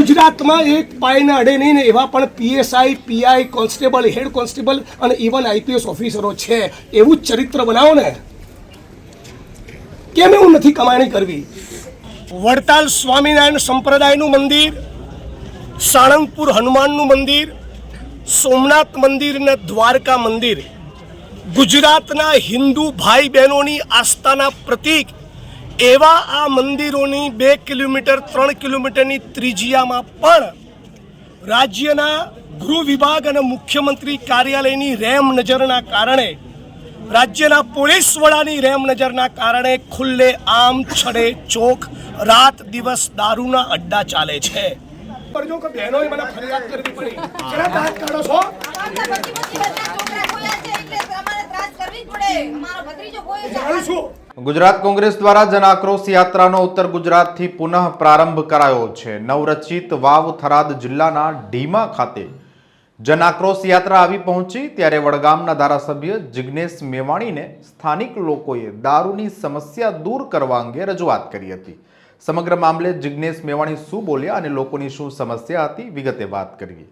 ગુજરાતમાં એક પાયને અડે નહીં ને એવા પણ PSI, PI, constable, head constable અને ઇવન આઈપીએસ ઓફિસરો છે. એવું જ ચરિત્ર બનાવો ને. કેમ એવું નથી કમાણી કરવી? વડતાલ સ્વામિનારાયણ સંપ્રદાયનું મંદિર, સાળંગપુર હનુમાનનું મંદિર, સોમનાથ મંદિર અને દ્વારકા મંદિર ગુજરાતના હિન્દુ ભાઈ બહેનોની આસ્થાના પ્રતીક એવા આ મંદિરોની 2 કિલોમીટર 3 કિલોમીટરની ત્રિજ્યામાં પણ રાજ્યના ગૃહ વિભાગ અને મુખ્યમંત્રી કાર્યાલયની રેમ નજરના કારણે, રાજ્યના પોલીસ વડાની રેમ નજરના કારણે ખુલ્લે આમ છડે ચોક રાત દિવસ દારૂના અડ્ડા ચાલે છે. જો કે બહેનોએ મને ફરિયાદ કરવી પડી. કેના દાંત કાઢો છો? ગુજરાત કોંગ્રેસ દ્વારા જન આક્રોશ યાત્રાનો ઉત્તર ગુજરાતથી પુનઃ પ્રારંભ કરાયો છે. નવરચિત વાવ થરાદ જિલ્લાના ઢીમા ખાતે જન આક્રોશ યાત્રા આવી પહોંચી ત્યારે વડગામના ધારાસભ્ય જિગ્નેશ મેવાણીને સ્થાનિક લોકોએ દારૂની સમસ્યા દૂર કરવા અંગે રજૂઆત કરી હતી. સમગ્ર મામલે જિગ્નેશ મેવાણી શું બોલ્યા અને લોકોની શું સમસ્યા હતી, વિગતે વાત કરીએ.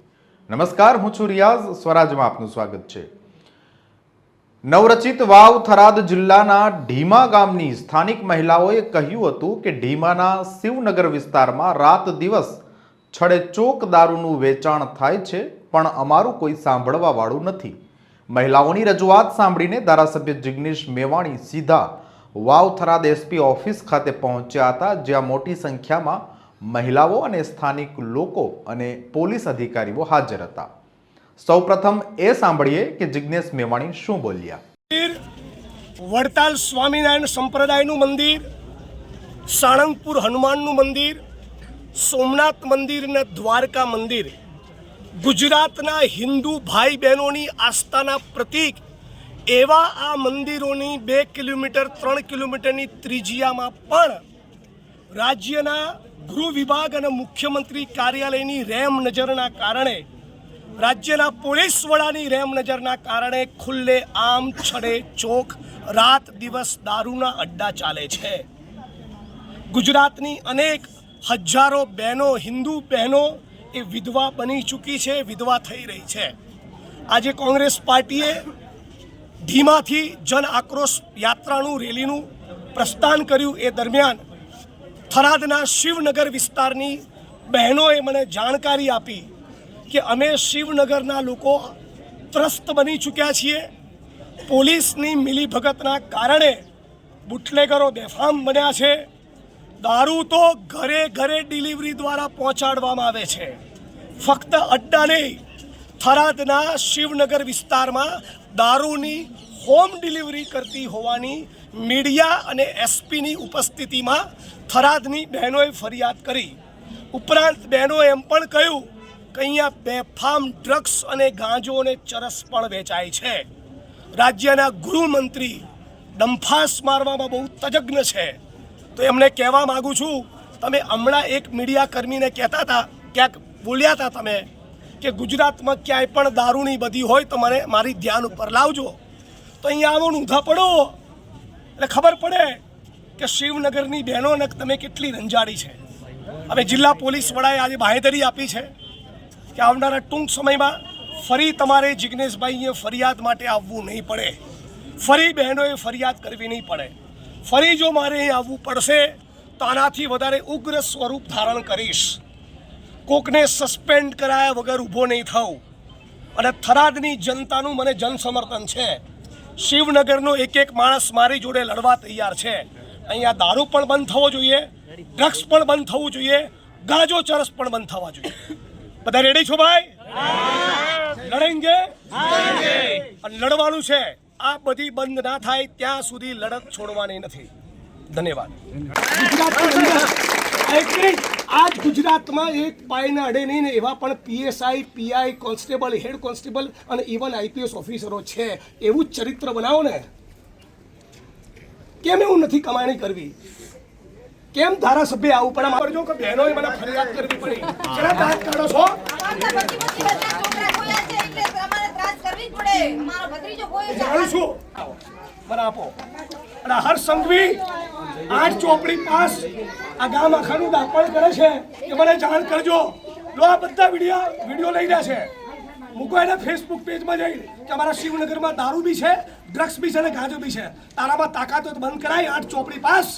નમસ્કાર, હું છું રિયાઝ. સ્વરાજમાં આપનું સ્વાગત છે. નવરચિત વાવ થરાદ જિલ્લાના ઢીમા ગામની સ્થાનિક મહિલાઓએ કહ્યું હતું કે ઢીમાના શિવનગર વિસ્તારમાં રાત દિવસ છડેચોક દારૂનું વેચાણ થાય છે, પણ અમારું કોઈ સાંભળવા વાળું નથી. મહિલાઓની રજૂઆત સાંભળીને ધારાસભ્ય જિગ્નેશ મેવાણી સીધા વાવ થરાદ એસપી ઓફિસ ખાતે પહોંચ્યા હતા, જ્યાં મોટી સંખ્યામાં મહિલાઓ અને સ્થાનિક લોકો અને પોલીસ અધિકારીઓ હાજર હતા. સૌપ્રથમ એ સાંભળીએ કે જિગ્નેશ મેવાણી શું બોલ્યા. વડતાલ સ્વામિનારાયણ સંપ્રદાયનું મંદિર, સાળંગપુર હનુમાનનું મંદિર, સોમનાથ મંદિર અને દ્વારકા મંદિર ગુજરાતના હિન્દુ ભાઈ બહેનોની આસ્થાના પ્રતીક એવા આ મંદિરોની 2 કિલોમીટર 3 કિલોમીટરની ત્રિજ્યામાં પણ રાજ્યના ગૃહ વિભાગ અને મુખ્યમંત્રી કાર્યાલયની રેમ નજરના કારણે, રાજ્યના પોલીસ વડાની રેમ નજરના કારણે ખુલ્લે આમ છડે ચોક રાત દિવસ દારૂના અડ્ડા ચાલે છે. ગુજરાતની અનેક હજારો બહેનો, હિન્દુ બહેનો એ વિધવા બની ચૂકી છે, વિધવા થઈ રહી છે. આજે કોંગ્રેસ પાર્ટીએ ઢીમાથી જન આક્રોશ યાત્રાનું રેલીનું પ્રસ્થાન કર્યું. એ દરમિયાન થરાદના શિવનગર વિસ્તારની બહેનોએ મને જાણકારી આપી કે અમે શિવનગરના લોકો ત્રસ્ત બની ચૂક્યા છીએ. પોલીસની મિલીભગતના કારણે બુટલેગરો બેફામ બન્યા છે. દારૂ તો ઘરે ઘરે ડિલિવરી દ્વારા પહોંચાડવામાં આવે છે. ફક્ત અડ્ડા નહીં, થરાદના શિવનગર વિસ્તારમાં દારૂની હોમ ડિલિવરી કરતી હોવાની મીડિયા અને એસપીની ઉપસ્થિતિમાં થરાદની બહેનોએ ફરિયાદ કરી. ઉપરાંત બહેનોએ એમ પણ કહ્યું કે અહીંયા બેફામ ડ્રગ્સ અને ગાંજો અને ચરસ પણ વેચાય છે. રાજ્યના ગૃહમંત્રી ડંફાસ મારવામાં બહુ તજજ્ઞ છે. તો એમને કહેવા માગું છું, તમે હમણાં એક મીડિયા કર્મીને કહેતા હતા, ક્યાંક બોલ્યા હતા તમે કે ગુજરાતમાં ક્યાંય પણ દારૂની બધી હોય તો મને મારી ધ્યાન ઉપર લાવજો. તો અહીંયા આવો ઊંધા પડો એટલે ખબર પડે કે શિવનગરની બહેનોને તમે કેટલી રંજાડી છે. હવે જિલ્લા પોલીસ વડાએ આજે બાંહેધરી આપી છે કે આવનારા ટૂંક સમયમાં ફરી તમારે જિગ્નેશભાઈએ ફરિયાદ માટે આવવું નહીં પડે, ફરી બહેનોએ ફરિયાદ કરવી નહીં પડે. ફરી જો મારે અહીં આવવું પડશે તો આનાથી વધારે ઉગ્ર સ્વરૂપ ધારણ કરીશ. કોકને સસ્પેન્ડ કરાયા વગર ઊભો નહીં થવું. અને થરાદની જનતાનું મને જનસમર્થન છે. શિવનગરનો એક એક માણસ મારી જોડે લડવા તૈયાર છે. અહીંયા દારૂ પણ બંધ થવો જોઈએ, ડ્રગ્સ પણ બંધ થવું જોઈએ, ગાંજો ચરસ પણ બંધ થવા જોઈએ. બધા રેડી છો ભાઈ? લડેંગે અને લડવાનું છે. આ બધી બંધ ના થાય ત્યાં સુધી લડત છોડવાની નથી. ધન્યવાદ. આજ ગુજરાતમાં એક પાયને અડે નહીં ને એવા પણ PSI, PI, constable, head constable અને ઇવન આઈપીએસ ઓફિસરો છે. એવું જ ચરિત્ર બનાવો ને. કેમ એવું નથી કમાણી કરવી? કેમ ધારાસભ્ય આવું પણ કરજો કે બહેનોએ મને ફરિયાદ કરવી પડી. કેના દાંત કાઢો છો? મને આપો. અને હર સંઘવી 8 ચોપડી પાસ આ ગામ આખાનું દાપણ કરે છે કે મને જાણ કરજો. લો આ બધા વિડીયો લઈ રહ્યા છે, મૂકો એના ફેસબુક પેજમાં જઈને કે અમારા શિવનગરમાં દારૂ બી છે, ડ્રગ્સ બી છે અને ગાંજો બી છે. તારામાં તાકાત હોય તો બંધ કરાય. 8 ચોપડી પાસ.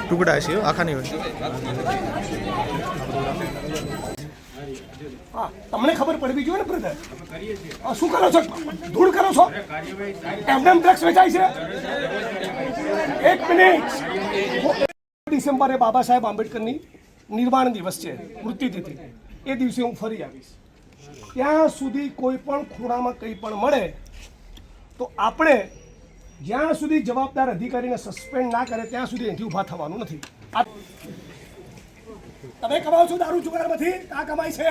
ટુકડા છે આખા નહીં હોય. હા, તમને ખબર પડવી જોઈએ ને બ્રધર. શું કરો છો? ધૂળ કરો છો? એમને ડ્રગ્સ વેચાય છે. 1 મિનિટ. ડિસેમ્બરે બાબા સાહેબ આંબેડકરની નિર્વાણ દિવસ છે, મૃત્યુતિથિ. એ દિવસે હું ફરી આવીશ. ત્યાં સુધી કોઈ પણ ખૂણામાં કંઈ પણ મળે તો આપણે જ્યાં સુધી જવાબદાર અધિકારીને સસ્પેન્ડ ના કરે ત્યાં સુધી અહીંથી ઊભા થવાનું નથી. તમે કમાઓ છો દારૂ જુગારમાંથી? આ કમાય છે?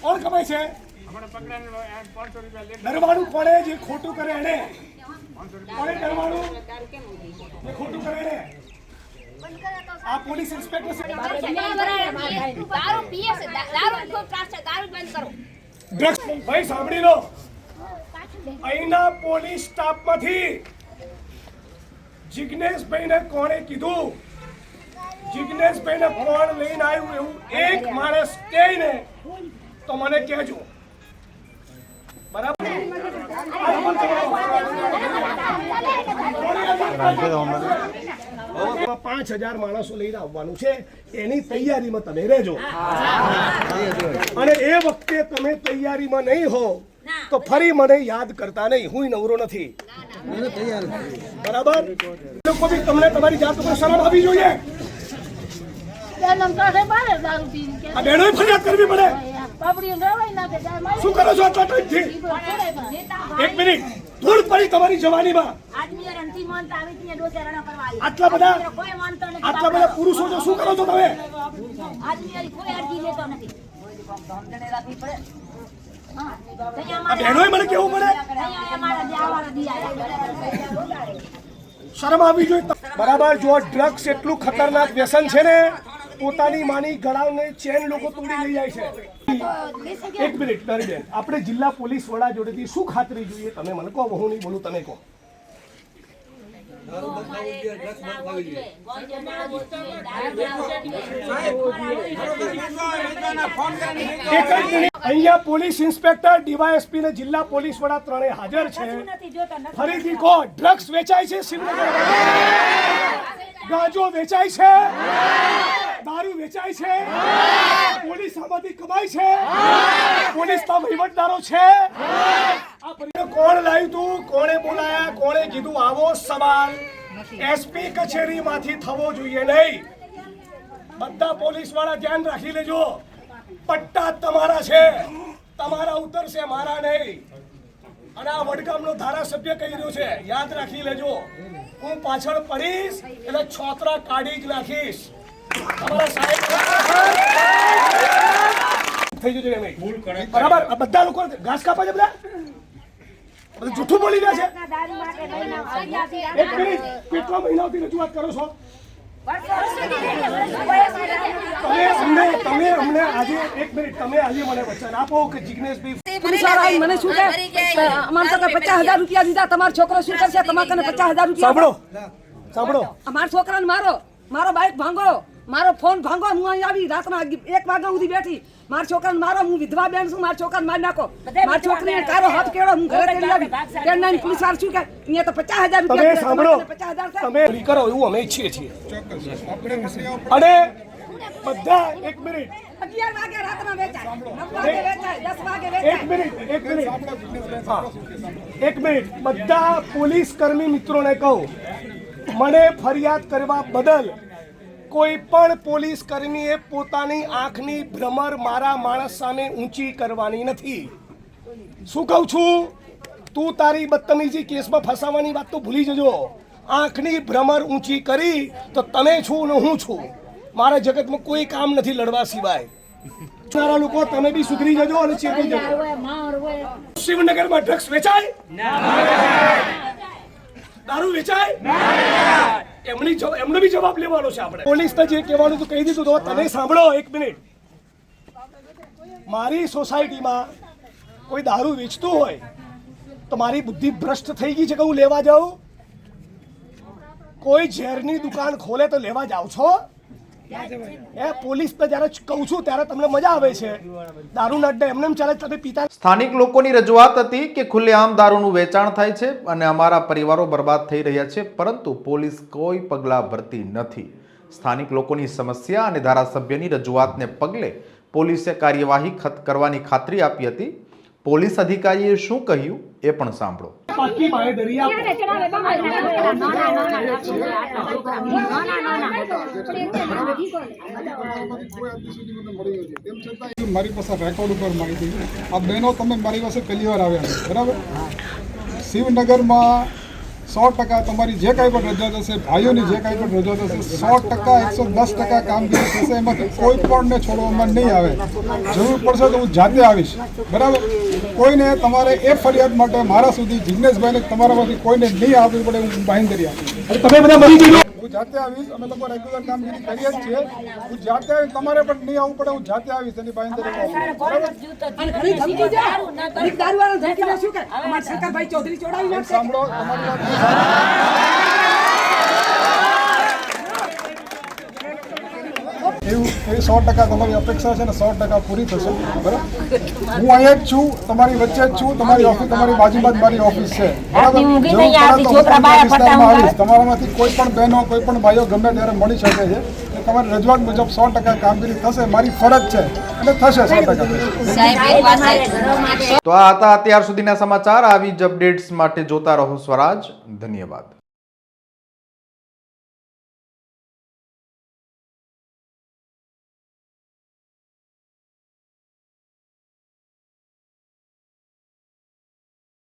કોણ કમાય છે? ડરવાનું કોણે? જે ખોટું કરે એને. કોણે ડરવાનું? જે ખોટું કરે એને. આ પોલીસ ઇન્સ્પેક્ટર ભાઈ સાંભળી લો, અહીંના પોલીસ સ્ટાફમાંથી જિજ્ઞેશભાઈને કોણે કીધું, જિજ્ઞેશભાઈને કોણ લઈને આવ્યું એવું એક માણસ કહે ને તો મને કહેજો. બરાબર? 5000 માણસો લઈને આવવાનું છે, એની તૈયારીમાં તમે રહેજો. અને એ વખતે તમે તૈયારીમાં નહીં હો તો ફરી મને યાદ કરતા નહીં. હું નવરો નથી. બરાબર? લોકો બી તમને તમારી જાત ઉપર શરમ આવી જોઈએ. આ બહેનોએ ફરિયાદ કરવી પડે. શું કરો છો આટલા ટાઈમથી? 1 મિનિટ. ધૂળ પડી તમારી જવાનીમાં. આટલા બધા પુરુષો છો, શું કરો છો તમે? આ બહેનોએ મને કેવું પડે. શરમ આવી જોઈએ. બરાબર? જો ડ્રગ્સ એટલું ખતરનાક વ્યસન છે ને, પોતાની માની ગળાને ચેન લોકો તોડી લઈ જાય છે. 1 મિનિટ બેન, આપણે જિલ્લા પોલીસ વડા જોડેથી શું ખાતરી જોઈએ? તમે મને કહો, હું નહીં બોલું, તમે કહો. અહીંયા પોલીસ ઇન્સ્પેક્ટર, ડીવાયએસપી ને જિલ્લા પોલીસ વડા ત્રણેય હાજર છે. ફરીથી કહો, ડ્રગ્સ વેચાય છે શિવનગર? ગાંજો વેચાય છે? દારૂ વેચાય છે? પોલીસ આમાંથી કમાય છે? પોલીસના વહીવટદારો છે? આ કોણ લાવ્યું તું? કોણે બોલાયા? કોણે કીધું? આવો સવાલ એસપી કચેરીમાંથી થવો જોઈએ નહીં. બધા પોલીસ વાળા ધ્યાન રાખી લેજો. પટ્ટા તમારા છે, તમારા ઉતરશે, મારા નહીં. અને આ વડગામનો ધારાસભ્ય કહી રહ્યો છે, યાદ રાખી લેજો. હું પાછળ પડીશ એટલે છોતરા કાઢી જ નાખીશ. તમારા સાહેબ થઈ જજો. બરાબર? આ બધા લોકો ઘાસ કાપા છે, બધા જૂઠું બોલી રહ્યા છે. 1 મિનિટ. કેટલા મહિનાઓથી રજૂઆત કરો છો? તમે અમને આજે 1 મિનિટ, તમે આજે મને વચન આપો કે જિજ્ઞેશભાઈ પોલીસવાળા મને શું કહે, અમારે તો 50,000 રૂપિયા દીધા, તમારો છોકરો શું કરશે? તમારે કને 50,000 રૂપિયા. સાંભળો, અમારા છોકરાને મારો બાઈક ભાંગો, મારો ફોન ભાંગો. હું અહીં આવી રાતના 1 વાગ્યા સુધી બેઠી. મારા છોકરાને મારો, હું વિધવા બેન છું, મારા છોકરાને મારી નાખો. મારી છોકરીને કારો હાથ કેળો, હું ઘરે કરી આવી. તેના પોલીસવાળા શું કહે, અહીંયા તો 50,000 રૂપિયા. સાંભળો, તમે કરો એવું અમે ઈચ્છીએ છીએ. અને બધા 1 મિનિટ, 11 વાગે રાતના વેચાય, 9 વાગે વેચાય, 10 વાગે વેચાય. 1 મિનિટ. બધા પોલીસ કર્મી મિત્રોને કહું, મને ફરિયાદ કરવા બદલ કોઈ પણ પોલીસ કર્મીએ પોતાની આંખની ભ્રમર મારા માણસ સામે ઊંચી કરવાની નથી. શું કહું છું? તું તારી બદતમીજી કેસમાં ફસાવાની વાત તો ભૂલી જજો. આંખની ભ્રમર ઊંચી કરી તો તમે છું ને હું છું. મારા જગતમાં કોઈ કામ નથી લડવા સિવાય. સારા લોકો, તમે બી સુધરી જજો અને ચેતી જજો. શિવનગરમાં ડ્રગ્સ વેચાય? દારૂ વેચાય? એમનો બી જવાબ લેવાનો છે આપણે. પોલીસને જે કહેવાનું તો કહી દીધું. તો તમે સાંભળો 1 મિનિટ. મારી સોસાયટીમાં કોઈ દારૂ વેચતું હોય તો મારી બુદ્ધિ ભ્રષ્ટ થઈ ગઈ છે કે હું લેવા જાઉં? કોઈ ઝેરની દુકાન ખોલે તો લેવા જાવ છો? એ પોલીસને જ્યારે કહું છું ત્યારે તમને મજા આવે છે. દારૂના અડ્ડા એમને એમ ચાલે છે, તમે પીતા. સ્થાનિક લોકોની રજૂઆત હતી કે ખુલ્લેઆમ દારૂનું વેચાણ થાય છે અને અમારા પરિવારો બરબાદ થઈ રહ્યા છે, પરંતુ પોલીસ કોઈ પગલાં ભરતી નથી. સ્થાનિક લોકોની સમસ્યા અને ધારાસભ્યની રજૂઆતને પગલે પોલીસે કાર્યવાહી કરવાની ખાતરી આપી હતી. પોલીસ અધિકારીએ શું કહ્યું એ પણ સાંભળો. પાકી બાંહેધરી આપો. મારી પાસે રેકોર્ડ ઉપર માહિતી છે. આ બહેનો તમે મારી પાસે પહેલી વાર આવ્યા છો, બરાબર? શિવનગરમાં 100% તમારી જે કાંઈ પણ રજૂઆત હશે, ભાઈઓની જે કાંઈ પણ રજૂઆત હશે, 100% 110% કામગીરી થશે. એમાંથી કોઈ પણને છોડવામાં નહીં આવે. જરૂર પડશે તો હું જાતે આવીશ, બરાબર? કોઈને તમારે એ ફરિયાદ માટે મારા સુધી જિજ્ઞેશભાઈને તમારામાંથી કોઈને નહીં આવવી પડે, હું બાંહેધરી આપીશ. તમે બધા મરી જજો. હું જાતે આવીશ. અમે લોકો રેગ્યુલર કામગીરી કરીએ જ છીએ. હું જાતે આવીશ. તમારે પણ નહીં આવવું પડે, હું જાતે આવીશ. એની બાંહેધરી અને ઘણી ધમકી છે. ઘણી દારૂવાળાને ધમકી દે શું કે અમારા શંકરભાઈ ચૌધરી ચોડાવી નાખશે. સાંભળો, તમારી વાત એવું એ 100% તમારી અપેક્ષા છે ને 100% પૂરી થશે, બરાબર? હું અહીંયા જ છું, તમારી વચ્ચે જ છું. તમારી ઓફિસ તમારી બાજુમાં જ મારી ઓફિસ છે, બરાબર? જરૂર પડે તો હું તમારા વિસ્તારમાં આવીશ. તમારામાંથી કોઈ પણ બહેનો, કોઈ પણ ભાઈઓ ગમે ત્યારે મળી શકે છે. તમારી રજૂઆત મુજબ 100% કામગીરી થશે. મારી ફરજ છે અને થશે 100%. તો આ હતા અત્યાર સુધીના સમાચાર. આવી જ અપડેટ્સ માટે જોતા રહો સ્વરાજ. ધન્યવાદ.